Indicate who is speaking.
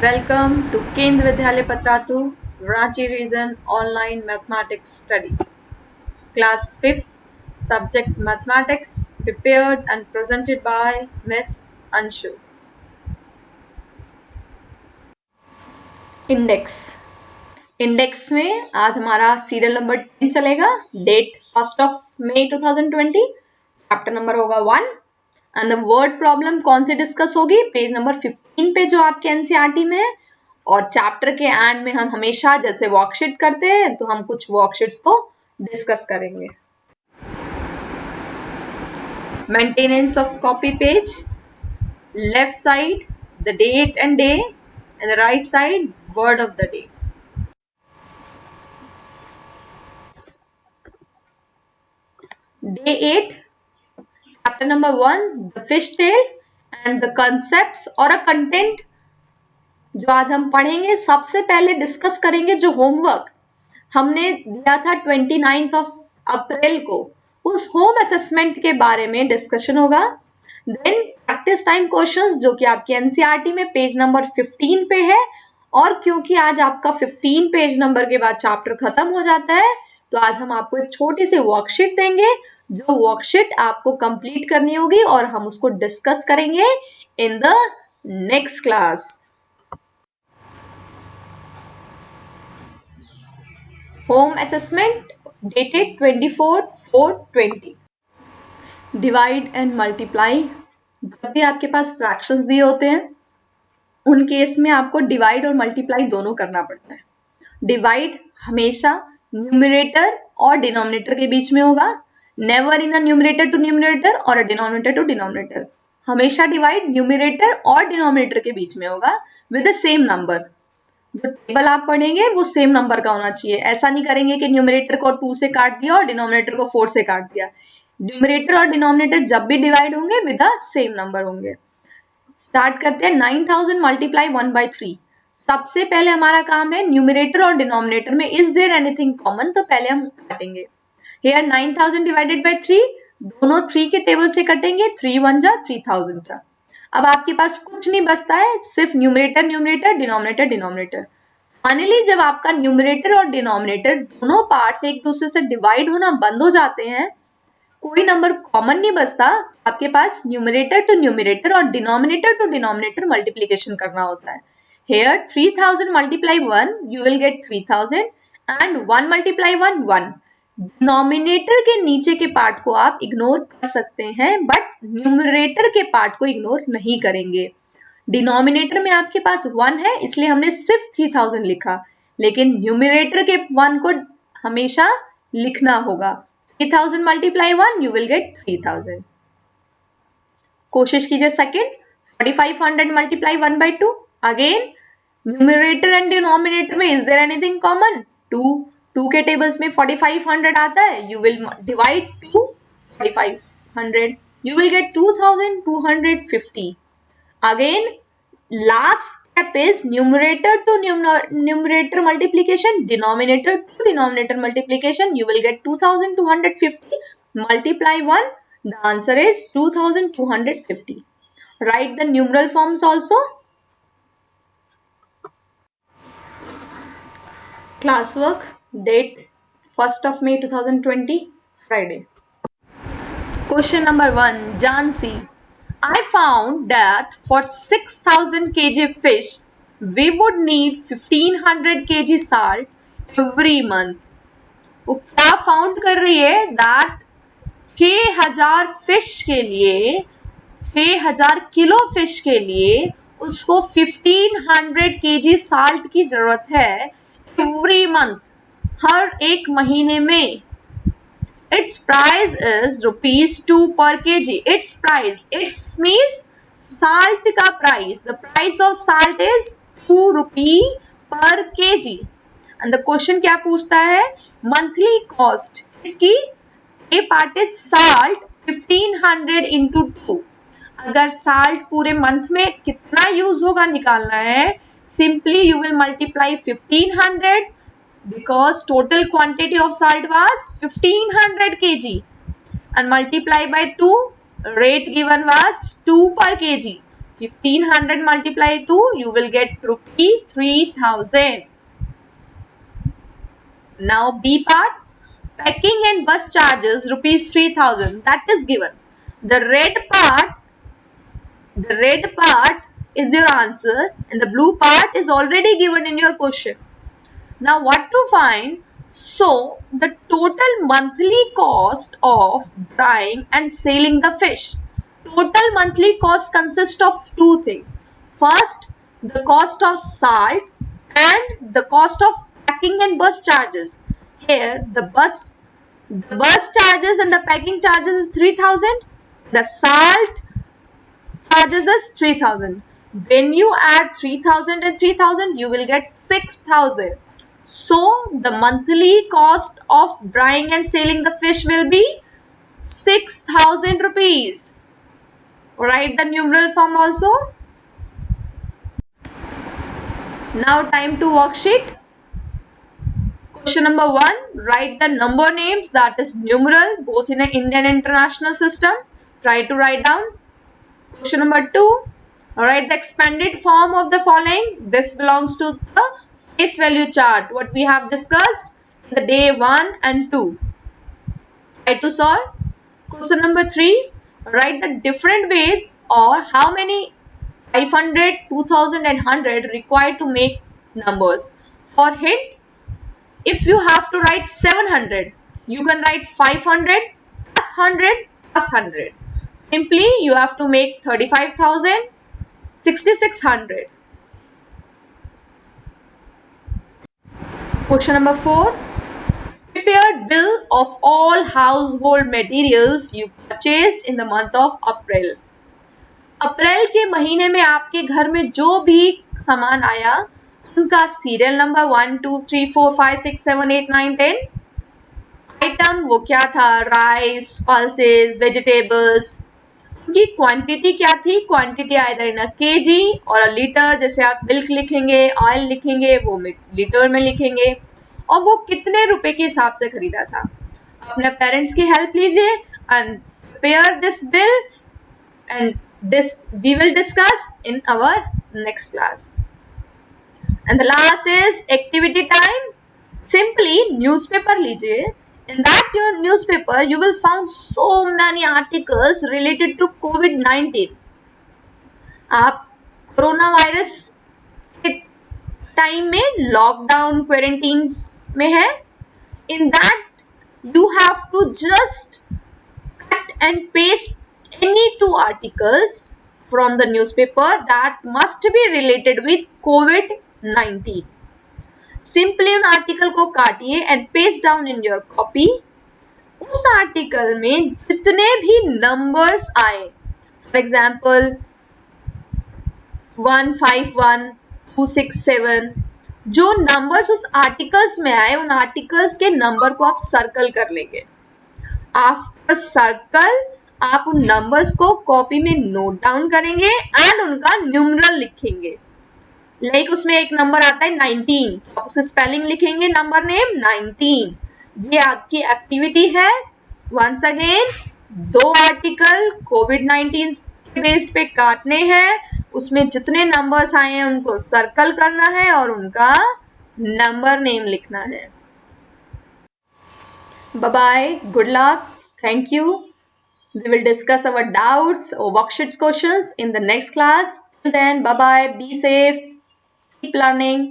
Speaker 1: Welcome to Kendra Vidyalaya Patratu, Ranchi Region Online Mathematics Study. Class 5th, Subject Mathematics, prepared and presented by Miss Anshu. Index में आज हमारा serial number 10 चलेगा. Date 1st of May 2020. Chapter number होगा 1 and the word problem कौन सी discuss होगी? Page number 15 पे जो आपके एनसीईआरटी में है. और चैप्टर के एंड में हम हमेशा जैसे वर्कशीट करते हैं तो हम कुछ वर्कशीट्स को डिस्कस करेंगे. Maintenance of copy page. Left side the date and day and the right side word of the day. Day 8, chapter number 1, the fish tail and the concepts और a content जो आज हम पढ़ेंगे. सबसे पहले discuss करेंगे जो होमवर्क हमने दिया था 29th of अप्रैल को, उस होम असेसमेंट के बारे में डिस्कशन होगा. देन प्रैक्टिस टाइम क्वेश्चंस जो कि आपके एनसीईआरटी में पेज नंबर 15 पे है. और क्योंकि आज आपका 15 पेज नंबर के बाद चैप्टर खत्म हो जाता है तो आज हम आपको एक छोटी सी वर्कशीट देंगे जो वर्कशीट आपको कंप्लीट करनी होगी और हम उसको डिस्कस करेंगे in the next class. Home assessment dated 24/4/20. Divide and multiply. जब भी आपके पास फ्रैक्शंस दिए होते हैं उन केस में आपको डिवाइड और मल्टीप्लाई दोनों करना पड़ता है. डिवाइड हमेशा न्यूमरेटर और डिनोमिनेटर के बीच में होगा. Never in a numerator to numerator और अ डिनोमिनेटर टू डिनोमिनेटर. हमेशा डिवाइड न्यूमरेटर और डिनोमिनेटर के बीच में होगा विद द सेम नंबर. जो टेबल आप पढ़ेंगे वो सेम नंबर का होना चाहिए. ऐसा नहीं करेंगे कि न्यूमरेटर को 2 से काट दिया और डिनोमिनेटर को 4 से काट दिया. न्यूमरेटर और डिनोमिनेटर जब भी डिवाइड होंगे विद द सेम नंबर होंगे. स्टार्ट करते हैं. 9000 मल्टीप्लाई 1/3. सबसे पहले हमारा काम है न्यूमरेटर और डिनोमिनेटर में इज देयर एनीथिंग कॉमन, तो पहले हम काटेंगे. हियर 9000 डिवाइडेड बाय 3, दोनों 3 के टेबल से कटेंगे. 3 1 जा 3000 का. अब आपके पास कुछ नहीं बचता है, सिर्फ numerator numerator denominator denominator. Finally जब आपका न्यूमरेटर और डिनोमिनेटर दोनों पार्ट्स एक दूसरे से डिवाइड होना बंद हो जाते हैं, कोई नंबर कॉमन नहीं बचता, आपके पास न्यूमरेटर टू न्यूमरेटर और डिनोमिनेटर टू डिनोमिनेटर मल्टीप्लिकेशन करना होता है. Here 3000 multiply 1, you will get 3000 and 1 multiply 1, 1. Denominator के नीचे के पार्ट को आप इग्नोर कर सकते हैं बट न्यूमरेटर के पार्ट को इग्नोर नहीं करेंगे. डिनोमिनेटर में आपके पास 1 है इसलिए हमने सिर्फ 3000 लिखा, लेकिन न्यूमरेटर के 1 को हमेशा लिखना होगा. 3000 multiply 1, you will get 3000. कोशिश कीजिए second. 4500 multiply 1/2. Again numerator and denominator में इज देयर एनीथिंग कॉमन? 2 के टेबल्स में 4500 आता है. You will divide 2 4500, you will get 2250. Again last step is numerator to numerator multiplication, denominator to denominator multiplication. You will get 2250 multiply 1. The answer is 2250. Write the numeral forms also. Classwork date 1st of May 2020 Friday. Question number 1. Jansi, I found that for 6000 kg fish we would need 1500 kg salt every month. वो क्या found कर रही है? That 6000 fish के लिए, 6000 kilo fish के लिए उसको 1500 kg साल्ट की जरूरत है एवरी मंथ, हर एक महीने में. It's price is ₹2 per kg. It's price, it's means salt का price. The price of salt is ₹2 per kg. And the question क्या पूछता है? मंथली कॉस्ट इसकी a part is salt 1500 into 2. अगर साल्ट पूरे मंथ में कितना यूज होगा निकालना है, simply you will multiply 1500 because total quantity of salt was 1500 kg and multiply by 2. Rate given was 2 per kg. 1500 multiply 2, you will get rupee 3000. Now B part, packing and bus charges rupees 3000, that is given. The red part is your answer and the blue part is already given in your question. Now what to find? So the total monthly cost of drying and selling the fish. Total monthly cost consists of two things. First, the cost of salt and the cost of packing and bus charges. Here the bus charges and the packing charges is 3000. The salt charges is 3000. When you add 3000 and 3000, you will get 6000. So the monthly cost of drying and selling the fish will be 6000 rupees. Write the numeral form also. Now time to worksheet. Question number 1, write the number names, that is numeral, both in an Indian and international system. Try to write down. Question number 2, write the expanded form of the following. This belongs to the face value chart, what we have discussed in the day 1 and 2. Try to solve. Question number 3, write the different ways or how many 500, 2000 and 100 required to make numbers. For hint, if you have to write 700, you can write 500 plus 100 plus 100. Simply, you have to make 35,000, 6600. Question number 4. Prepare bill of all household materials you purchased in the month of April. अप्रैल के महीने में आपके घर में जो भी सामान आया उनका सीरियल नंबर 1 2 3 4 5 6 7 8 9 10 आइटम वो क्या था, राइस, पल्सेस, वेजिटेबल्स, उनकी क्वांटिटी क्या थी, quantity either in a KG और अ लीटर, जैसे आप मिल्क लिखेंगे, ऑयल लिखेंगे वो लीटर में लिखेंगे, और वो कितने रुपए के हिसाब से खरीदा था. अपने पेरेंट्स की हेल्प लीजिए and prepare this bill and this we will discuss in our next class. And the last is activity time. Simply newspaper लीजिए. In that your newspaper you will find so many articles related to COVID-19. आप corona virus के time में lockdown quarantine में है. In that you have to just cut and paste any two articles from the newspaper that must be related with COVID-19. Simply उन article को काटिए and paste down in your copy. उस article में जितने भी numbers आए, for example 151, 267, जो numbers उस articles में आए उन आर्टिकल्स के नंबर को आप सर्कल कर लेंगे. आफ्टर सर्कल आप उन नंबर्स को कॉपी में नोट डाउन करेंगे एंड उनका न्यूमरल लिखेंगे. लाइक उसमें एक नंबर आता है 19, तो आप उसे स्पेलिंग लिखेंगे नंबर नेम 19. ये आपकी एक्टिविटी है. वंस अगेन, दो आर्टिकल कोविड-19 के बेस पे काटने हैं, उसमें जितने नंबर्स आए हैं उनको सर्कल करना है और उनका नंबर नेम लिखना है. Bye bye, good luck, thank you. We will discuss our doubts or worksheets questions in the next class. Till then, bye bye, be safe, keep learning.